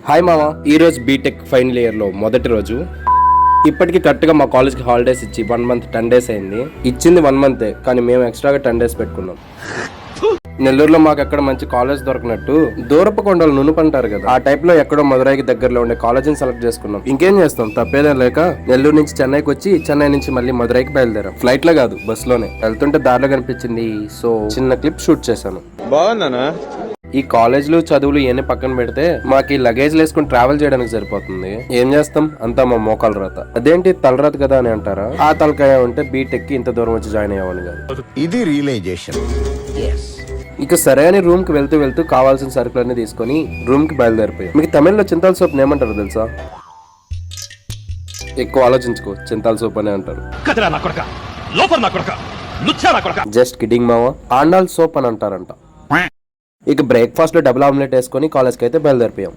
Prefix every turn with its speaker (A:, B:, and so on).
A: Hi మామ, ఈ రోజు బీటెక్ ఫైనల్ ఇయర్ లో మొదటి రోజు. ఇప్పటికి కరెక్ట్గా మా కాలేజ్కి హాలిడేస్ ఇచ్చి 1 month 10 days అయింది. ఇచ్చింది 1 month, కానీ మేము ఎక్స్ట్రాగా 10 days పెట్టుకున్నాం. నెల్లూరులో మాకు ఎక్కడ మంచి కాలేజ్ దొరకనట్టు దూరపు కొండలు నునుపంటారు కదా, ఆ టైప్ లో ఎక్కడో మదురైకి దగ్గరలో ఉండే కాలేజీని సెలెక్ట్ చేసుకున్నాం. ఇంకేం చేస్తాం, తప్పేదే లేక నెల్లూరు నుంచి చెన్నైకి వచ్చి, చెన్నై నుంచి మళ్ళీ మదురైకి బయలుదేరాం. ఫ్లైట్ లో కాదు, బస్ లోనే వెళ్తుంటే దారిలో కనిపించింది, సో చిన్న క్లిప్ షూట్ చేశాను.
B: బాగుందనా?
A: ఈ కాలేజీలు చదువులు ఇవన్నీ పక్కన పెడితే మాకు ఈ లగేజ్ వేసుకుని ట్రావెల్ చేయడానికి సరిపోతుంది. ఏం చేస్తాం, అంతా మా మోకాల రాత. అదేంటి తలరాత కదా అని అంటారా? ఆ తలకాయ ఉంటే బీటెక్ కి ఇంత దూరం వచ్చి జాయిన్ అయ్యామని కాదు.
B: ఇది రియలైజేషన్.
A: ఇక సరే అని రూమ్ కి వెళ్తూ వెళ్తూ కావాల్సిన సరుకులన్నీ తీసుకుని రూమ్ కి బయలుదేరిపోయాం. మీకు తమిళ్లో చింతాల సోప్ ఏమంటారు తెలుసా? ఎక్కువ ఆలోచించుకో, చింతాల సోప్ అనే అంటారు. జస్ట్ కిడింగ్ మావా, ఆండాల్ సోప్ అని అంటారంట. ఇక బ్రేక్ఫాస్ట్ లో డబుల్ ఆమ్లెట్ వేసుకొని కాలేజ్కి అయితే బయలుదేరిపోయాం.